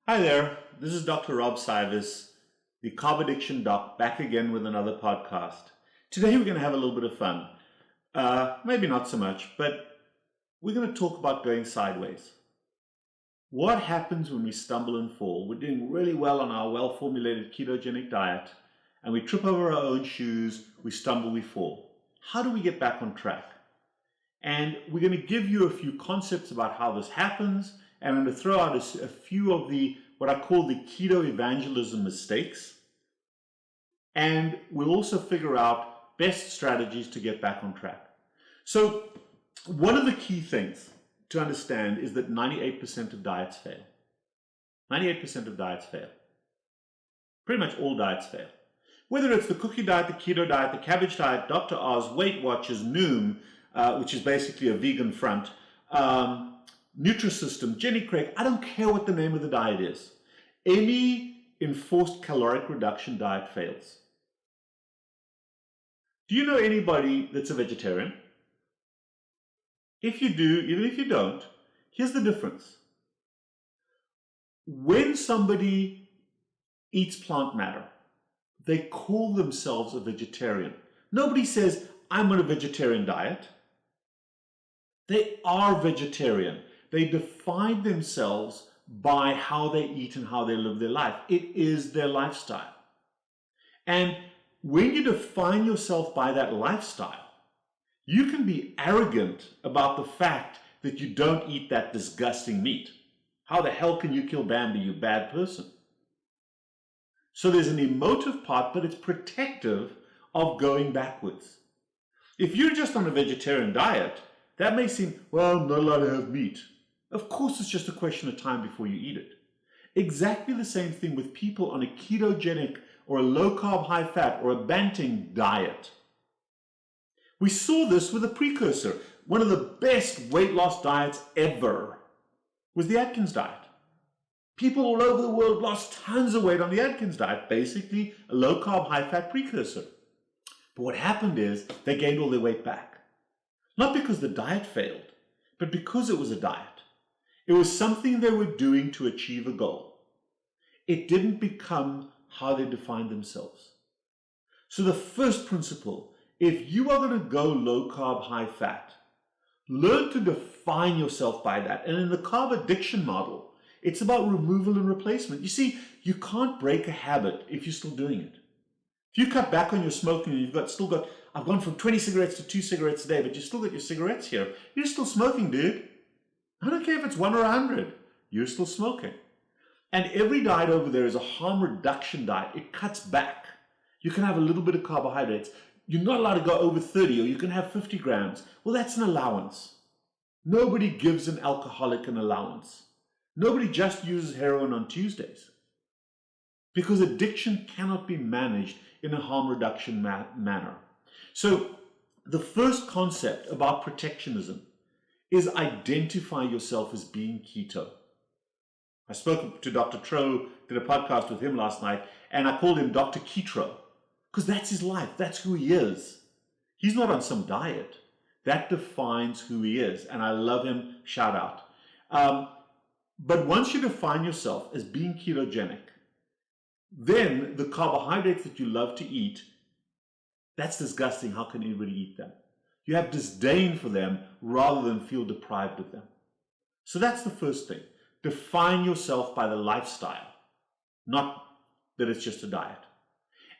Hi there, this is Dr. Rob Cywes, the Carb Addiction Doc, back again with another podcast. Today we're going to have a little bit of fun. Maybe not so much, but we're going to talk about going sideways. What happens when we stumble and fall? We're doing really well on our well-formulated ketogenic diet, and we trip over our own shoes, we stumble, we fall. How do we get back on track? And we're going to give you a few concepts about how this happens, and I'm going to throw out a few of what I call the keto evangelism mistakes. And we'll also figure out best strategies to get back on track. So one of the key things to understand is that 98% of diets fail. 98% of diets fail. Pretty much all diets fail. Whether it's the cookie diet, the keto diet, the cabbage diet, Dr. Oz, Weight Watchers, Noom, which is basically a vegan front, Nutrisystem, Jenny Craig, I don't care what the name of the diet is. Any enforced caloric reduction diet fails. Do you know anybody that's a vegetarian? If you do, even if you don't, here's the difference. When somebody eats plant matter, they call themselves a vegetarian. Nobody says, I'm on a vegetarian diet. They are vegetarian. They define themselves by how they eat and how they live their life. It is their lifestyle. And when you define yourself by that lifestyle, you can be arrogant about the fact that you don't eat that disgusting meat. How the hell can you kill Bambi, you bad person? So there's an emotive part, but it's protective of going backwards. If you're just on a vegetarian diet, that may seem, well, I'm not allowed to have meat. Of course, it's just a question of time before you eat it. Exactly the same thing with people on a ketogenic or a low-carb, high-fat or a Banting diet. We saw this with a precursor. One of the best weight loss diets ever was the Atkins diet. People all over the world lost tons of weight on the Atkins diet, basically a low-carb, high-fat precursor. But what happened is they gained all their weight back. Not because the diet failed, but because it was a diet. It was something they were doing to achieve a goal. It didn't become how they defined themselves. So the first principle, if you are going to go low carb, high fat, learn to define yourself by that. And in the carb addiction model, it's about removal and replacement. You see, you can't break a habit if you're still doing it. If you cut back on your smoking and I've gone from 20 cigarettes to 2 cigarettes a day, but you still got your cigarettes here, you're still smoking, dude. I don't care if it's 1 or 100, you're still smoking. And every diet over there is a harm reduction diet. It cuts back. You can have a little bit of carbohydrates. You're not allowed to go over 30, or you can have 50 grams. Well, that's an allowance. Nobody gives an alcoholic an allowance. Nobody just uses heroin on Tuesdays. Because addiction cannot be managed in a harm reduction manner. So the first concept about protectionism is identify yourself as being keto. I spoke to Dr. Tro, did a podcast with him last night, and I called him Dr. Ketro, because that's his life, that's who he is. He's not on some diet. That defines who he is, and I love him, shout out. But once you define yourself as being ketogenic, then the carbohydrates that you love to eat, that's disgusting, how can anybody eat them? You have disdain for them rather than feel deprived of them. So that's the first thing. Define yourself by the lifestyle, not that it's just a diet.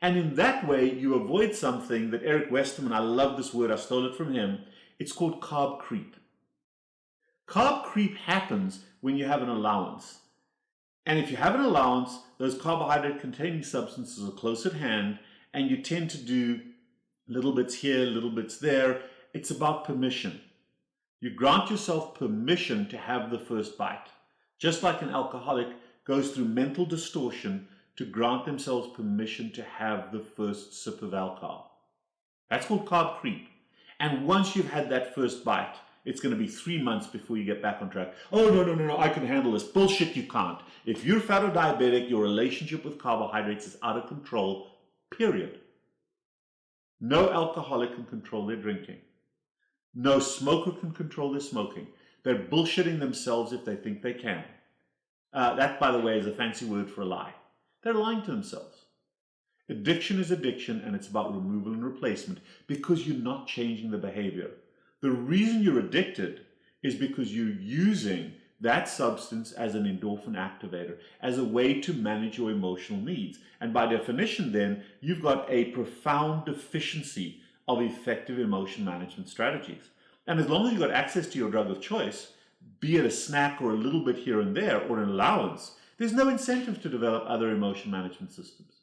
And in that way, you avoid something that Eric Westerman, I love this word, I stole it from him, it's called carb creep. Carb creep happens when you have an allowance. And if you have an allowance, those carbohydrate-containing substances are close at hand, and you tend to do little bits here, little bits there. It's about permission. You grant yourself permission to have the first bite. Just like an alcoholic goes through mental distortion to grant themselves permission to have the first sip of alcohol. That's called carb creep. And once you've had that first bite, it's going to be 3 months before you get back on track. Oh, no, I can handle this. Bullshit, you can't. If you're fat or diabetic, your relationship with carbohydrates is out of control, period. No alcoholic can control their drinking. No smoker can control their smoking. They're bullshitting themselves if they think they can. That, by the way, is a fancy word for a lie. They're lying to themselves. Addiction is addiction, and it's about removal and replacement because you're not changing the behavior. The reason you're addicted is because you're using that substance as an endorphin activator, as a way to manage your emotional needs. And by definition, then, you've got a profound deficiency of effective emotion management strategies. And as long as you've got access to your drug of choice, be it a snack or a little bit here and there or an allowance, there's no incentive to develop other emotion management systems.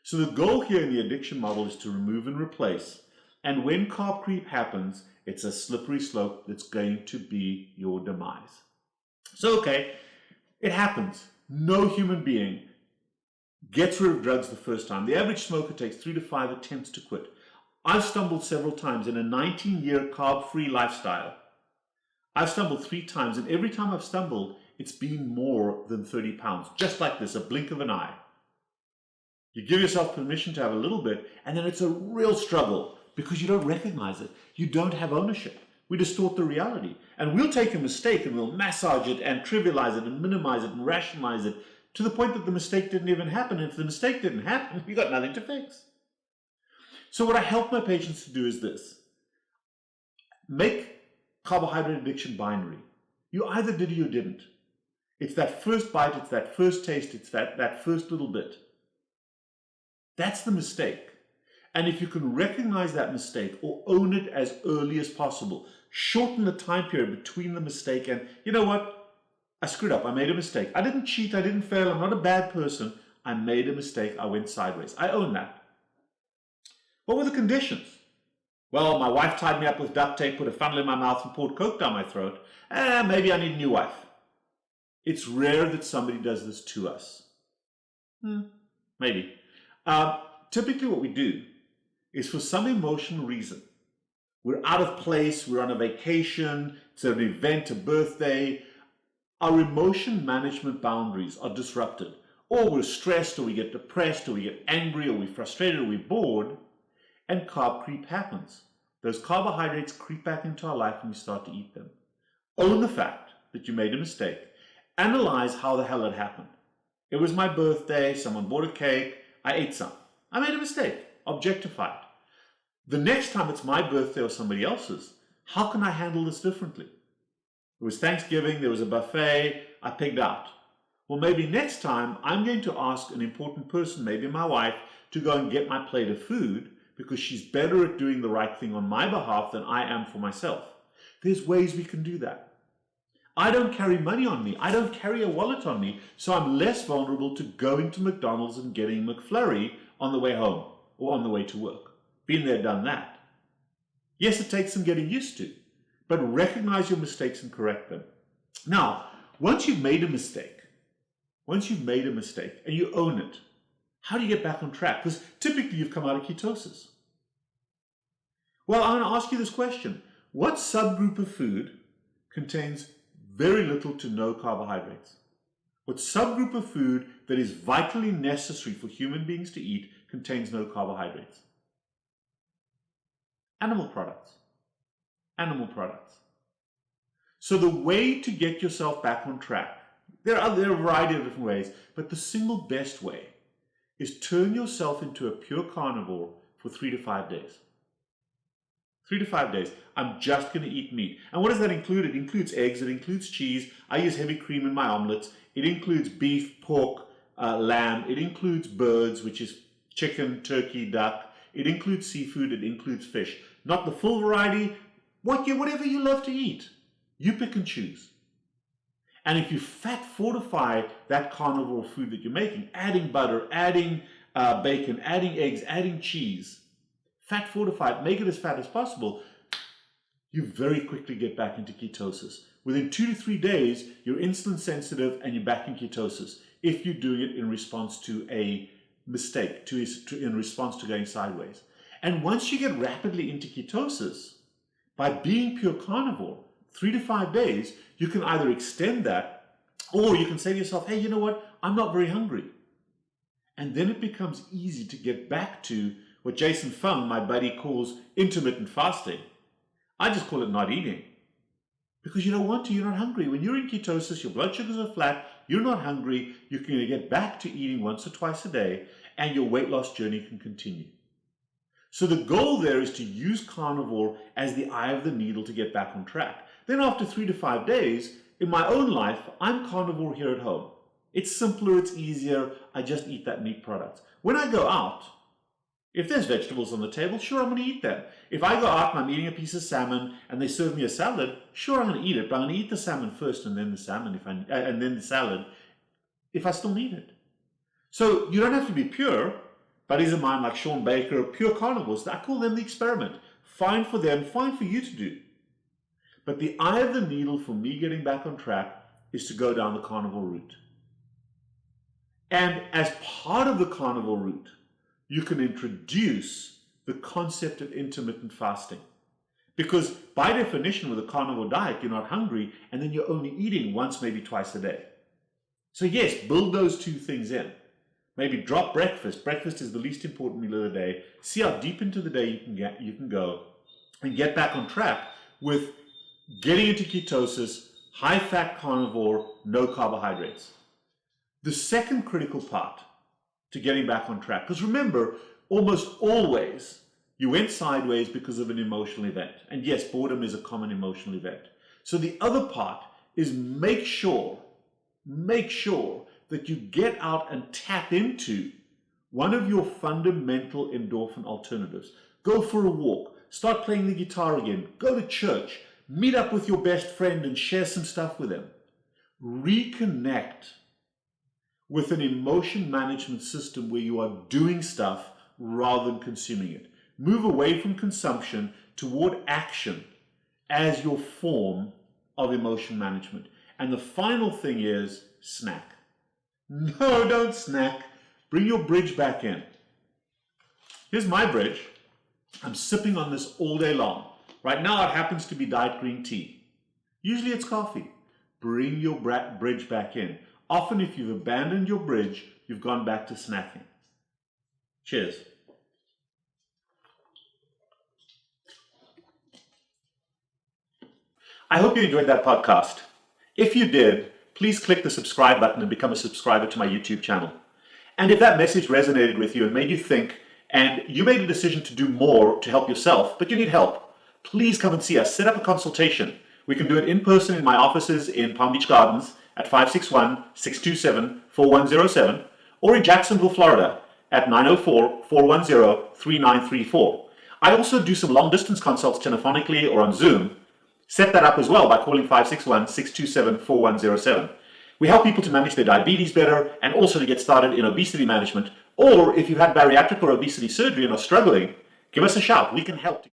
So the goal here in the addiction model is to remove and replace. And when carb creep happens, it's a slippery slope that's going to be your demise. So, okay, it happens. No human being gets rid of drugs the first time. The average smoker takes 3 to 5 attempts to quit. I've stumbled several times in a 19-year carb-free lifestyle. I've stumbled 3 times, and every time I've stumbled, it's been more than 30 pounds. Just like this, a blink of an eye. You give yourself permission to have a little bit, and then it's a real struggle because you don't recognize it. You don't have ownership. We distort the reality. And we'll take a mistake and we'll massage it and trivialize it and minimize it and rationalize it to the point that the mistake didn't even happen. And if the mistake didn't happen, we got nothing to fix. So what I help my patients to do is this. Make carbohydrate addiction binary. You either did or you didn't. It's that first bite, it's that first taste, it's that first little bit. That's the mistake. And if you can recognize that mistake or own it as early as possible, shorten the time period between the mistake and, you know what, I screwed up, I made a mistake. I didn't cheat, I didn't fail, I'm not a bad person. I made a mistake, I went sideways. I own that. What were the conditions? Well, my wife tied me up with duct tape, put a funnel in my mouth and poured Coke down my throat. Maybe I need a new wife. It's rare that somebody does this to us. Maybe. Typically what we do is for some emotional reason. We're out of place, we're on a vacation, it's an event, a birthday. Our emotion management boundaries are disrupted. Or we're stressed, or we get depressed, or we get angry, or we're frustrated, or we're bored, and carb creep happens. Those carbohydrates creep back into our life and we start to eat them. Own the fact that you made a mistake. Analyze how the hell it happened. It was my birthday, someone bought a cake, I ate some. I made a mistake. Objectify it. The next time it's my birthday or somebody else's, how can I handle this differently? It was Thanksgiving, there was a buffet, I pigged out. Well, maybe next time I'm going to ask an important person, maybe my wife, to go and get my plate of food because she's better at doing the right thing on my behalf than I am for myself. There's ways we can do that. I don't carry money on me. I don't carry a wallet on me, so I'm less vulnerable to going to McDonald's and getting McFlurry on the way home or on the way to work. Been there, done that. Yes, it takes some getting used to, but recognize your mistakes and correct them. Now, once you've made a mistake and you own it, how do you get back on track? Because typically you've come out of ketosis. Well, I'm going to ask you this question. What subgroup of food contains very little to no carbohydrates? What subgroup of food that is vitally necessary for human beings to eat contains no carbohydrates? Animal products. Animal products. So the way to get yourself back on track, there are a variety of different ways, but the single best way is turn yourself into a pure carnivore for 3 to 5 days. 3 to 5 days. I'm just going to eat meat. And what does that include? It includes eggs, it includes cheese. I use heavy cream in my omelets. It includes beef, pork, lamb. It includes birds, which is chicken, turkey, duck. It includes seafood. It includes fish. Not the full variety. Whatever you love to eat. You pick and choose. And if you fat fortify that carnivore food that you're making, adding butter, adding bacon, adding eggs, adding cheese, fat fortified, make it as fat as possible, you very quickly get back into ketosis. Within 2 to 3 days, you're insulin sensitive and you're back in ketosis if you're doing it in response to a mistake, in response to going sideways. And once you get rapidly into ketosis, by being pure carnivore, 3 to 5 days, you can either extend that or you can say to yourself, hey, you know what? I'm not very hungry. And then it becomes easy to get back to what Jason Fung, my buddy, calls intermittent fasting. I just call it not eating. Because you don't want to, you're not hungry. When you're in ketosis, your blood sugars are flat, you're not hungry, you can get back to eating once or twice a day, and your weight loss journey can continue. So the goal there is to use carnivore as the eye of the needle to get back on track. Then after 3 to 5 days, in my own life, I'm carnivore here at home. It's simpler, it's easier, I just eat that meat product. When I go out, if there's vegetables on the table, sure, I'm going to eat them. If I go out and I'm eating a piece of salmon and they serve me a salad, sure, I'm going to eat it, but I'm going to eat the salmon first and then the salmon and then the salad if I still need it. So you don't have to be pure. Buddies of mine like Sean Baker, pure carnivores, I call them the experiment. Fine for them, fine for you to do. But the eye of the needle for me getting back on track is to go down the carnivore route. And as part of the carnivore route, you can introduce the concept of intermittent fasting. Because by definition, with a carnivore diet, you're not hungry, and then you're only eating once, maybe twice a day. So yes, build those two things in. Maybe drop breakfast. Breakfast is the least important meal of the day. See how deep into the day you can go, and get back on track with getting into ketosis, high-fat carnivore, no carbohydrates. The second critical part to getting back on track, because remember, almost always you went sideways because of an emotional event. And yes, boredom is a common emotional event. So the other part is make sure that you get out and tap into one of your fundamental endorphin alternatives. Go for a walk, start playing the guitar again, go to church, meet up with your best friend and share some stuff with them. Reconnect with an emotion management system where you are doing stuff rather than consuming it. Move away from consumption toward action as your form of emotion management. And the final thing is snack. No, don't snack. Bring your bridge back in. Here's my bridge. I'm sipping on this all day long. Right now it happens to be diet green tea. Usually it's coffee. Bring your bridge back in. Often if you've abandoned your bridge, you've gone back to snacking. Cheers. I hope you enjoyed that podcast. If you did, please click the subscribe button and become a subscriber to my YouTube channel. And if that message resonated with you and made you think, and you made a decision to do more to help yourself, but you need help, please come and see us. Set up a consultation. We can do it in person in my offices in Palm Beach Gardens at 561-627-4107, or in Jacksonville, Florida at 904-410-3934. I also do some long-distance consults telephonically or on Zoom. Set that up as well by calling 561-627-4107. We help people to manage their diabetes better and also to get started in obesity management. Or if you've had bariatric or obesity surgery and are struggling, give us a shout. We can help.